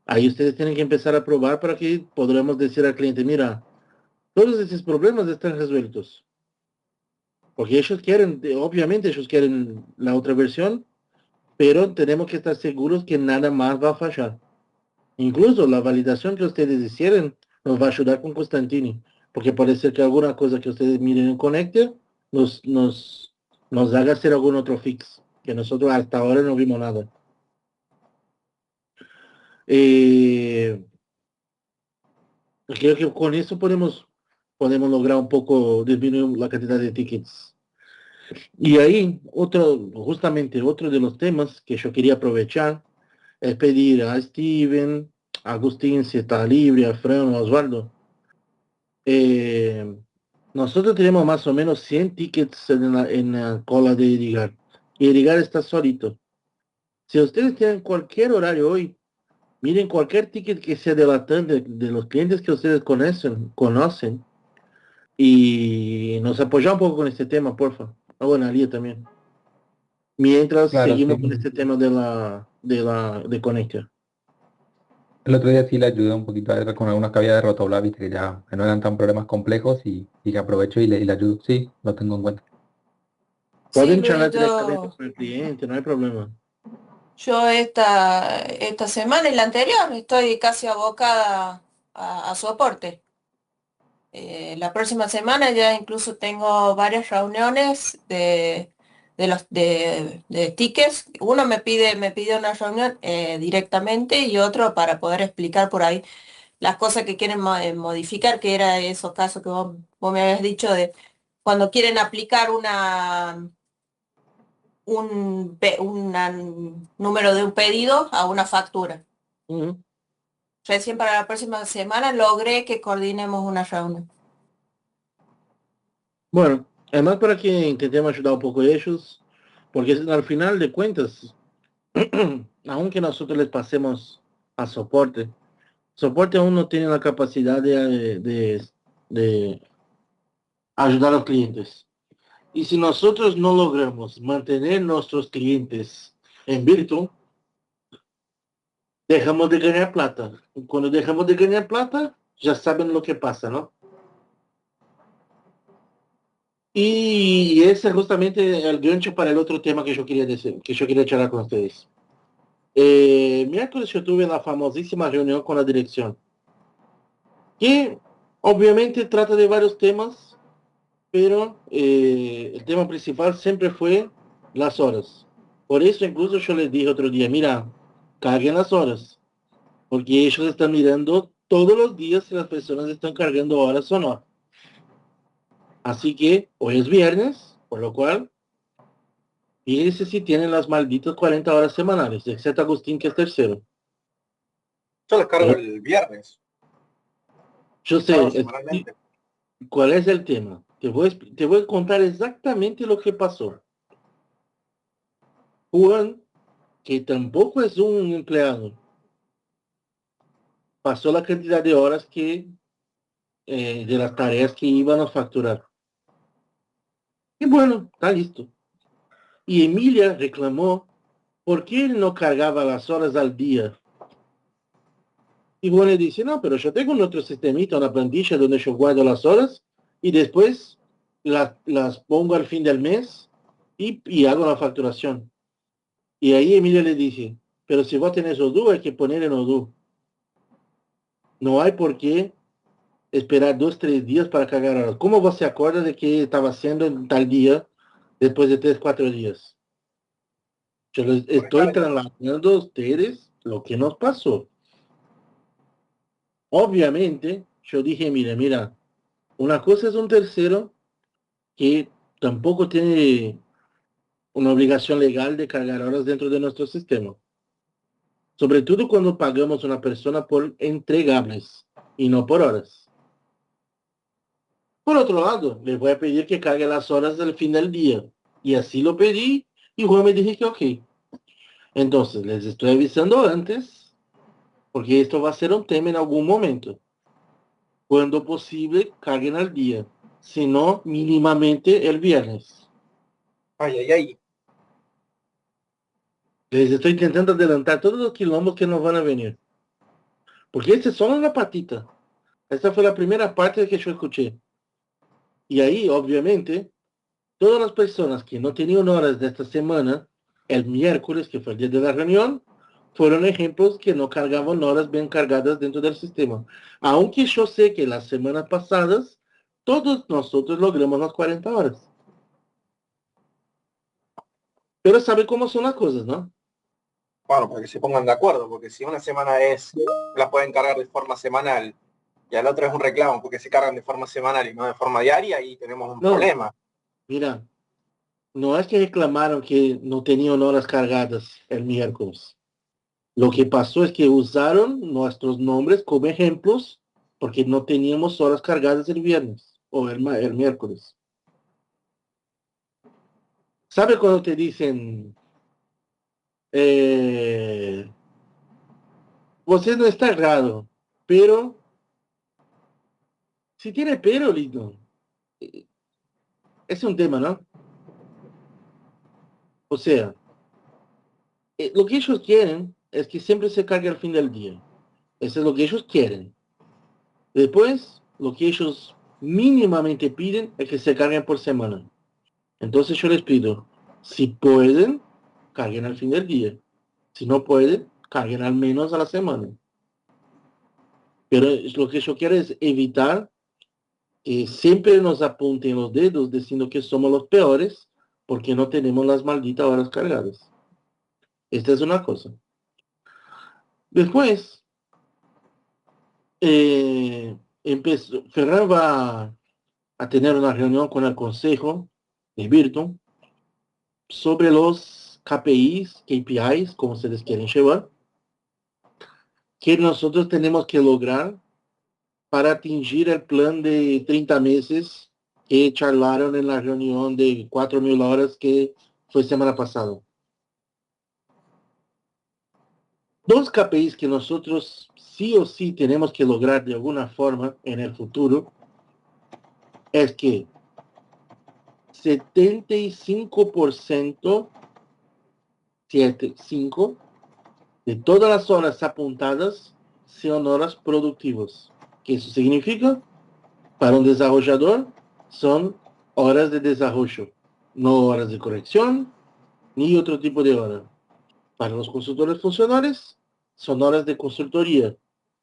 ahí ustedes tienen que empezar a probar para que podamos decir al cliente, mira, todos esos problemas están resueltos. Porque ellos quieren, obviamente ellos quieren la otra versión, pero tenemos que estar seguros que nada más va a fallar. Incluso la validación que ustedes hicieron nos va a ayudar con Constantini, porque puede ser que alguna cosa que ustedes miren en Connector nos haga hacer algún otro fix, que nosotros hasta ahora no vimos nada. Creo que con eso podemos lograr un poco disminuir la cantidad de tickets. Y ahí, justamente otro de los temas que yo quería aprovechar es pedir a Steven, a Agustín, si está libre, a Fran, a Osvaldo. Nosotros tenemos más o menos 100 tickets en la cola de Edgar. Y Edgar está solito. Si ustedes tienen cualquier horario hoy, miren cualquier ticket que sea de la TAM de los clientes que ustedes conocen y nos apoya un poco con este tema, porfa. Ah, bueno, Alía también. Mientras Claro, seguimos con sí. este tema de Connector. El otro día sí le ayudé un poquito a él con algunas que había derrotado, viste, que no eran tan problemas complejos y que aprovecho y le ayudo. Sí, lo tengo en cuenta. Sí, Pueden Luis, charlar directamente con el cliente, no hay problema. yo esta semana y la anterior estoy casi abocada a soporte. La próxima semana ya incluso tengo varias reuniones de tickets. Uno me pide una reunión directamente y otro para poder explicar por ahí las cosas que quieren modificar, que era esos casos que vos me habías dicho de cuando quieren aplicar un número de un pedido a una factura. Ujú. Recién para la próxima semana logré que coordinemos una reunión. Bueno, además para que intentemos ayudar un poco a ellos, porque al final de cuentas, aunque nosotros les pasemos a soporte aún no tiene la capacidad de ayudar a los clientes. Y si nosotros no logramos mantener nuestros clientes en virtud, dejamos de ganar plata. Y cuando dejamos de ganar plata, ya saben lo que pasa, ¿no? Y ese es justamente el gancho para el otro tema que yo quería decir, que yo quería charlar con ustedes. Miércoles yo tuve la famosísima reunión con la dirección, que obviamente trata de varios temas, pero el tema principal siempre fue las horas. Por eso incluso yo les dije otro día, mira, carguen las horas, porque ellos están mirando todos los días si las personas están cargando horas o no. Así que hoy es viernes, por lo cual, fíjense si tienen las malditas 40 horas semanales, excepto Agustín, que es tercero. Yo las cargo Pero el viernes, yo cargo sé, semanalmente. ¿cuál es el tema? Te voy a contar exactamente lo que pasó. Juan, que tampoco es un empleado, pasó la cantidad de horas que de las tareas que iban a facturar. Y bueno, está listo. Y Emilia reclamó por qué él no cargaba las horas al día. Y Juan le dice, no, pero yo tengo un otro sistemita, una plantilla donde yo guardo las horas y después las pongo al fin del mes y hago la facturación. Y ahí Emilia le dice, pero si vos tenés Odoo, hay que poner en Odoo. No hay por qué esperar 2, 3 días para cargar horas. ¿Cómo vos se acuerda de que estaba haciendo en tal día después de 3, 4 días? Yo les Por estoy estar, trasladando a ustedes lo que nos pasó. Obviamente, yo dije, mira, una cosa es un tercero que tampoco tiene una obligación legal de cargar horas dentro de nuestro sistema. Sobre todo cuando pagamos a una persona por entregables y no por horas. Por otro lado, les voy a pedir que cargue las horas del fin del día. Y así lo pedí y Juan me dije que ok. Entonces, les estoy avisando antes, porque esto va a ser un tema en algún momento. Cuando posible, carguen al día. Si no, mínimamente el viernes. ay. Les estoy intentando adelantar todos los quilombos que nos van a venir. Porque este es solo una patita. Esta fue la primera parte que yo escuché. Y ahí, obviamente, todas las personas que no tenían horas de esta semana, el miércoles, que fue el día de la reunión, fueron ejemplos que no cargaban horas bien cargadas dentro del sistema. Aunque yo sé que las semanas pasadas, todos nosotros logramos las 40 horas. Pero sabe cómo son las cosas, ¿no? Bueno, para que se pongan de acuerdo, porque si una semana la pueden cargar de forma semanal y al otro es un reclamo porque se cargan de forma semanal y no de forma diaria, ahí tenemos un No, problema. mira, no es que reclamaron que no tenían horas cargadas el miércoles. Lo que pasó es que usaron nuestros nombres como ejemplos porque no teníamos horas cargadas el viernes o el miércoles. ¿Sabe cuando te dicen, usted no está errado, pero si tiene pero, lindo, es un tema, ¿no? O sea, lo que ellos quieren es que siempre se cargue al fin del día. Eso es lo que ellos quieren. Después, lo que ellos mínimamente piden es que se carguen por semana. Entonces yo les pido, si pueden, carguen al fin del día. Si no pueden, carguen al menos a la semana. Pero lo que yo quiero es evitar que siempre nos apunten los dedos diciendo que somos los peores porque no tenemos las malditas horas cargadas. Esta es una cosa. Después, Ferran va a tener una reunión con el consejo de Virtu sobre los KPIs, KPIs, como se les quieren llevar, que nosotros tenemos que lograr para atingir el plan de 30 meses que charlaron en la reunión de 4.000 horas que fue semana pasada. Dos KPIs que nosotros sí o sí tenemos que lograr de alguna forma en el futuro es que 75%, 75, de todas las horas apuntadas sean horas productivas. ¿Qué eso significa? Para un desarrollador son horas de desarrollo, no horas de corrección, ni otro tipo de hora. Para los consultores funcionales, son horas de consultoría,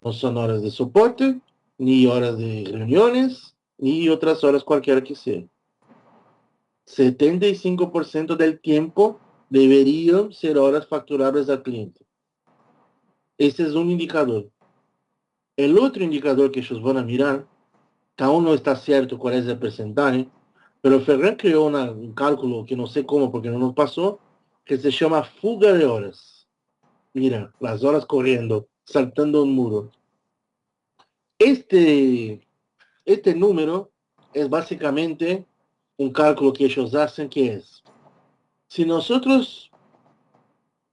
no son horas de soporte, ni horas de reuniones, ni otras horas cualquiera que sea. 75% del tiempo deberían ser horas facturables al cliente. Ese es un indicador. El otro indicador que ellos van a mirar, que aún no está cierto cuál es el porcentaje, pero Ferran creó un cálculo que no sé cómo porque no nos pasó, que se llama fuga de horas. Mira, las horas corriendo, saltando un muro. Este número es básicamente un cálculo que ellos hacen que es, si nosotros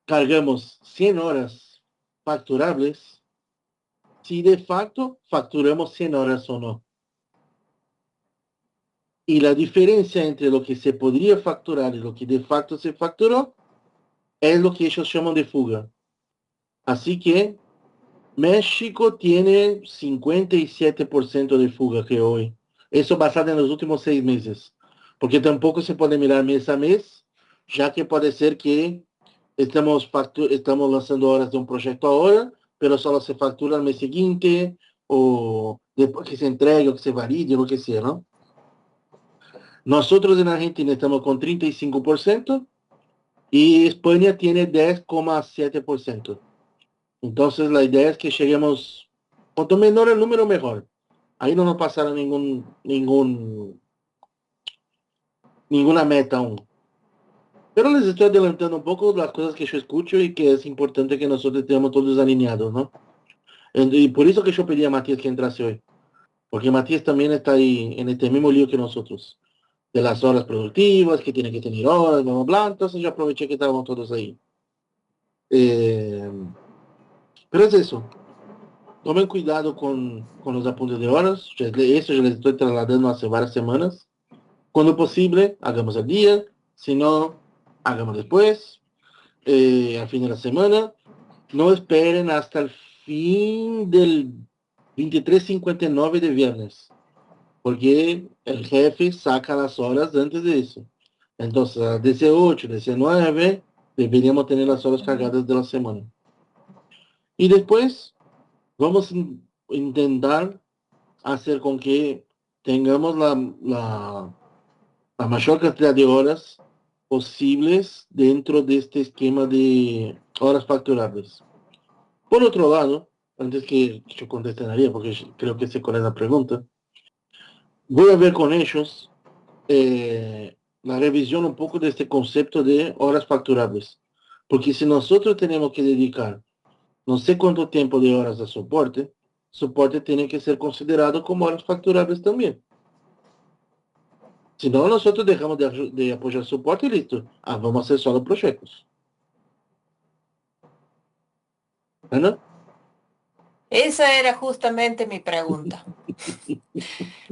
cargamos 100 horas facturables, si de facto facturamos 100 horas o no. Y la diferencia entre lo que se podría facturar y lo que de facto se facturó es lo que ellos llaman de fuga. Así que México tiene 57% de fuga que hoy. Eso basado en los últimos 6 meses. Porque tampoco se puede mirar mes a mes, ya que puede ser que estamos lanzando horas de un proyecto ahora, pero solo se factura el mes siguiente, o después que se entregue, o que se valide, lo que sea, ¿no? Nosotros en Argentina estamos con 35% y España tiene 10,7%. Entonces la idea es que lleguemos, cuanto menor el número, mejor. Ahí no nos pasará ninguna meta aún. Pero les estoy adelantando un poco las cosas que yo escucho y que es importante que nosotros estemos todos alineados, ¿no? Y por eso que yo pedí a Matías que entrase hoy. Porque Matías también está ahí en este mismo lío que nosotros. De las horas productivas, que tiene que tener horas, bla, bla, bla. Entonces yo aproveché que estábamos todos ahí. Eh, pero es eso. Tomen cuidado con los apuntes de horas. Eso yo les estoy trasladando hace varias semanas. Cuando posible, hagamos el día. Si no, hagamos después. Al fin de la semana. No esperen hasta el fin del 23:59 de viernes. Porque el jefe saca las horas antes de eso. Entonces, a 18, 19, deberíamos tener las horas cargadas de la semana. Y después, vamos a intentar hacer con que tengamos la mayor cantidad de horas posibles dentro de este esquema de horas facturables. Por otro lado, antes que yo conteste a María, porque creo que sé cuál es la pregunta, voy a ver con ellos la revisión un poco de este concepto de horas facturables. Porque si nosotros tenemos que dedicar no sé cuánto tiempo de horas de soporte, soporte tiene que ser considerado como horas facturables también. Si no, nosotros dejamos de apoyar soporte y listo. Vamos a hacer solo proyectos. ¿No? Esa era justamente mi pregunta.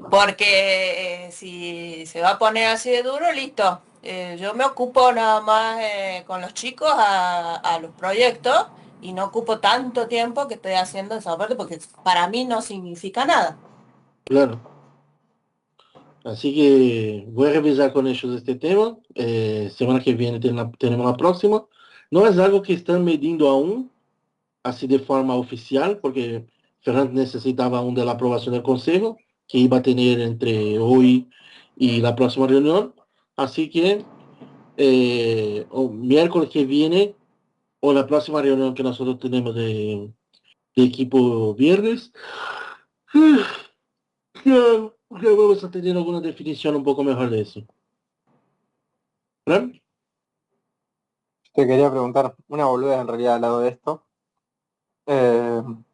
Porque si se va a poner así de duro, listo. Yo me ocupo nada más con los chicos a los proyectos y no ocupo tanto tiempo que estoy haciendo esa parte porque para mí no significa nada. Claro. Así que voy a revisar con ellos este tema. Semana que viene tenemos la próxima. No es algo que están midiendo aún, así de forma oficial, porque Fernández necesitaba aún de la aprobación del Consejo, que iba a tener entre hoy y la próxima reunión. Así que o miércoles que viene o la próxima reunión que nosotros tenemos de equipo viernes, ya vamos a tener alguna definición un poco mejor de eso. ¿Verdad? Te quería preguntar, una boluda en realidad al lado de esto.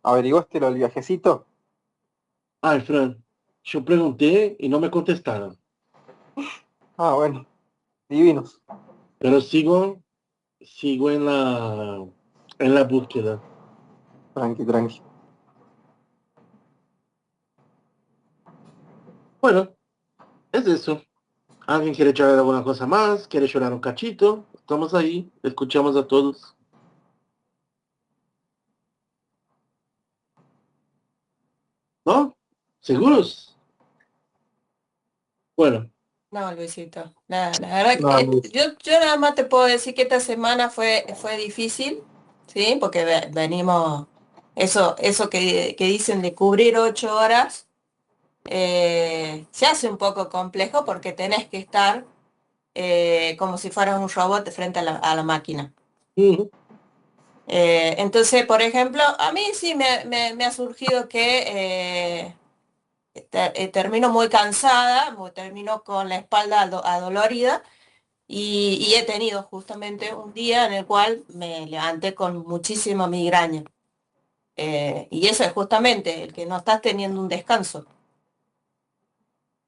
¿Averiguaste lo del viajecito? Ay, Fran, yo pregunté y no me contestaron, Ah, bueno, divinos. pero sigo en la búsqueda. Tranqui, tranqui. Bueno, es eso. ¿Alguien quiere echar alguna cosa más? ¿Quiere llorar un cachito? Estamos ahí, escuchamos a todos. ¿No? ¿Seguros? Bueno, No, Luisito, la verdad No, que Luis. yo nada más te puedo decir que esta semana fue difícil, ¿sí? Porque venimos, eso que dicen de cubrir 8 horas, se hace un poco complejo porque tenés que estar como si fueras un robot de frente a la máquina. Ujú. Entonces, por ejemplo, a mí sí me ha surgido que termino muy cansada, termino con la espalda adolorida y he tenido justamente un día en el cual me levanté con muchísima migraña. Y eso es justamente el que no estás teniendo un descanso.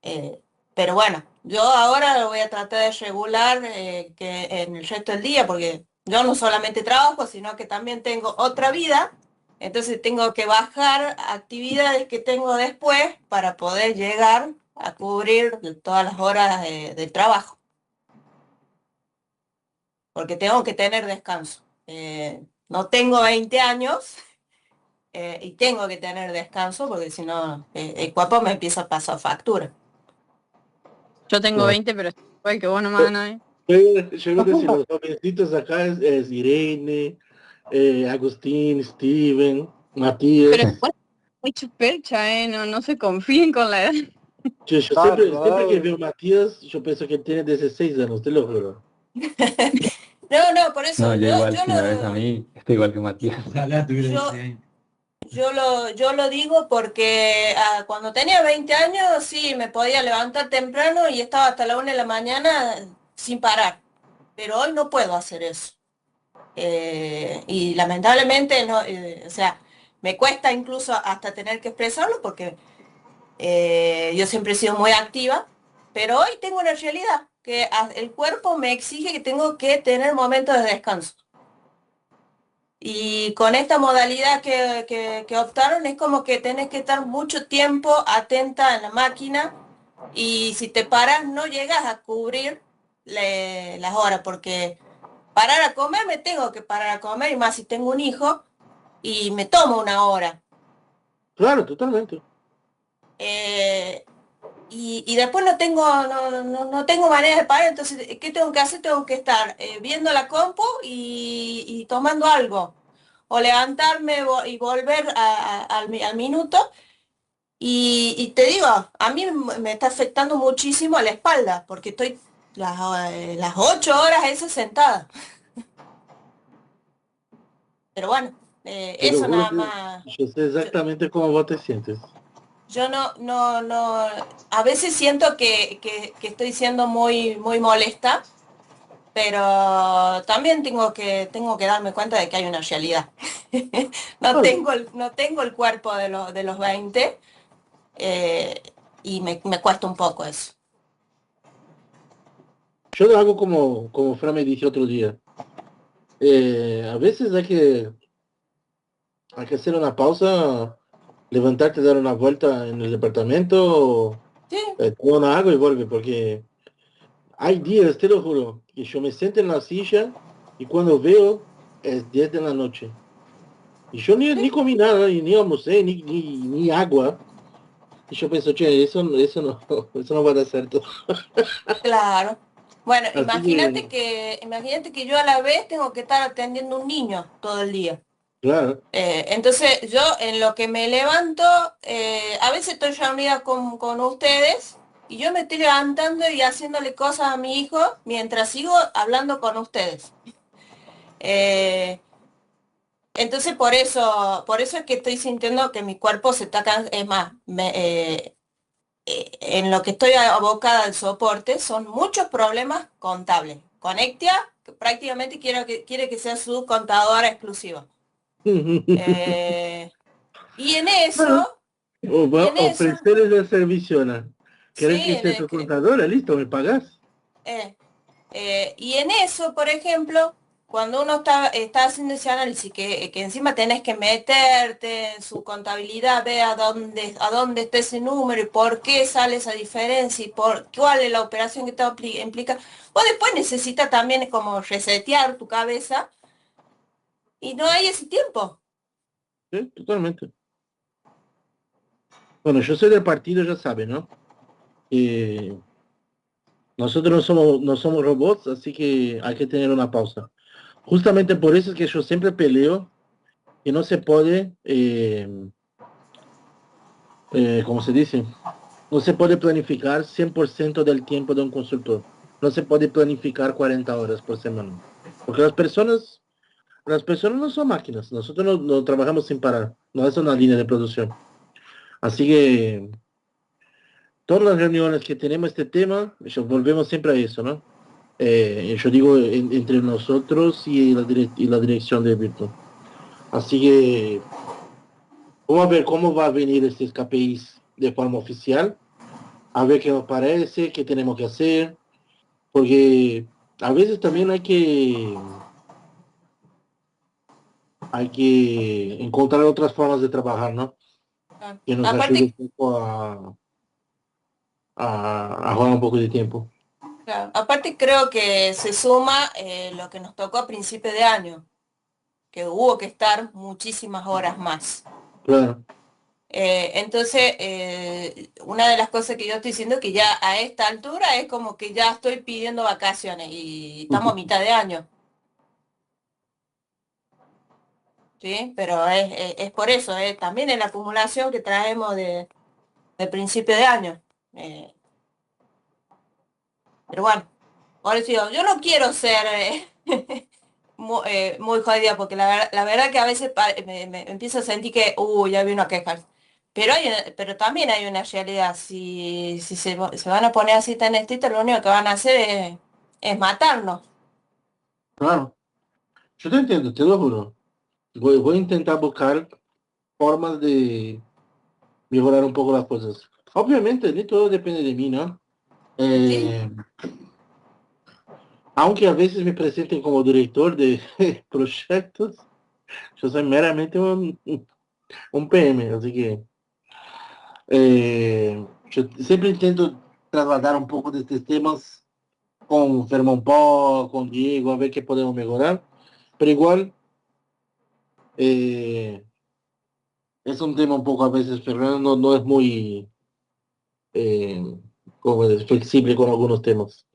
Eh, pero bueno, yo ahora lo voy a tratar de regular que en el resto del día, porque yo no solamente trabajo, sino que también tengo otra vida, entonces tengo que bajar actividades que tengo después para poder llegar a cubrir todas las horas del trabajo, porque tengo que tener descanso. No tengo 20 años y tengo que tener descanso, porque si no, el cuerpo me empieza a pasar factura. Yo tengo No. 20, pero estoy igual que vos nomás, ¿no? Yo creo que si los jovencitos acá es Irene, Agustín, Steven, Pero Matías. igual muy chupercha, No, no se confíen con la edad. Yo siempre que veo a Matías, yo pienso que tiene 16 años, te lo juro. No, por eso No, yo igual, yo si me ves a mí, estoy igual que Matías. Ojalá tuviera yo, 16 años. yo lo digo porque cuando tenía 20 años sí me podía levantar temprano y estaba hasta la 1 de la mañana sin parar, pero hoy no puedo hacer eso. Y lamentablemente no, o sea, me cuesta incluso hasta tener que expresarlo porque yo siempre he sido muy activa, pero hoy tengo una realidad que el cuerpo me exige que tengo que tener momentos de descanso. Y con esta modalidad que optaron es como que tenés que estar mucho tiempo atenta en la máquina y si te paras no llegas a cubrir las horas porque parar a comer me tengo que parar a comer y más si tengo un hijo y me tomo 1 hora. Claro, totalmente. Eh, y después no tengo manera de parar, entonces, ¿qué tengo que hacer? Tengo que estar viendo la compu y tomando algo. O levantarme y volver al minuto. Y te digo, a mí me está afectando muchísimo la espalda, porque estoy las 8 horas esas sentada. Pero bueno, Te lo eso juro nada que más. yo sé Yo, exactamente cómo vos te sientes. yo no, a veces siento que estoy siendo muy molesta, pero también tengo que darme cuenta de que hay una realidad. Claro, No tengo el cuerpo de los 20 eh, y me cuesta un poco eso. yo lo hago como Fran me dijo otro día. A veces hay que hacer una pausa, levantarte, dar una vuelta en el departamento, Sí, tomar una agua y vuelve, porque hay días, te lo juro, que yo me siento en la silla y cuando veo es 10 de la noche. Y yo ni sí, comí nada, y ni almorcé, ni agua. Y yo pienso, che, eso no, eso no va a ser todo. claro. Bueno, Así que, imagínate que yo a la vez tengo que estar atendiendo un niño todo el día. claro, Entonces yo en lo que me levanto, a veces estoy reunida con ustedes y yo me estoy levantando y haciéndole cosas a mi hijo mientras sigo hablando con ustedes. Eh, entonces por eso es que estoy sintiendo que mi cuerpo se está es más, en lo que estoy abocada al soporte son muchos problemas contables. Conectia que prácticamente quiere que sea su contadora exclusiva. Eh, y en bueno, eso, y en eso, ofrecerles el servicio, Ana. sí, ¿Querés que sea tu contadora? Listo, me pagás. eh, y en eso, por ejemplo, cuando uno está haciendo ese análisis, que encima tenés que meterte en su contabilidad, ver a dónde está ese número y por qué sale esa diferencia y por cuál es la operación que te implica, vos después necesitas también como resetear tu cabeza y no hay ese tiempo. Sí, totalmente. Bueno, yo soy del partido, ya saben, ¿no? Eh, Nosotros no somos robots, así que hay que tener una pausa. Justamente por eso es que yo siempre peleo que no se puede, ¿cómo se dice? No se puede planificar 100% del tiempo de un consultor. No se puede planificar 40 horas por semana. Porque las personas no son máquinas. Nosotros no trabajamos sin parar. No es una línea de producción. Así que todas las reuniones que tenemos este tema, volvemos siempre a eso, ¿no? Yo digo entre nosotros y y la dirección de Virtual. Así que vamos a ver cómo va a venir estos KPIs de forma oficial, a ver qué nos parece, qué tenemos que hacer, porque a veces también hay que encontrar otras formas de trabajar, ¿no? Ah, Que nos ayude Aparte, un poco a jugar un poco de tiempo. claro, aparte creo que se suma lo que nos tocó a principio de año, que hubo que estar muchísimas horas más. Claro, Entonces, una de las cosas que yo estoy diciendo es que ya a esta altura es como que ya estoy pidiendo vacaciones y estamos a mitad de año, ¿sí? Pero es por eso, también es la acumulación que traemos de principio de año. Eh, pero bueno, por eso digo, yo no quiero ser muy jodida porque la verdad que a veces me empiezo a sentir que, ya vino a quejar. Pero también hay una realidad, si se van a poner así tan estrictos, lo único que van a hacer es matarnos. claro. Yo te entiendo, te lo juro. Voy a intentar buscar formas de mejorar un poco las cosas. Obviamente, ni todo depende de mí, ¿no? Sí, Eh, Aunque a veces me presenten como director de proyectos, yo soy meramente un PM, así que yo siempre intento trasladar un poco de estos temas con Fermón Po, con Diego, a ver qué podemos mejorar, pero igual eh, es un tema un poco a veces, Fernando no es muy eh, como es, flexible con algunos temas.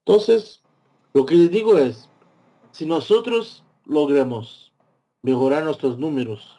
Entonces, lo que les digo es, si nosotros logramos mejorar nuestros números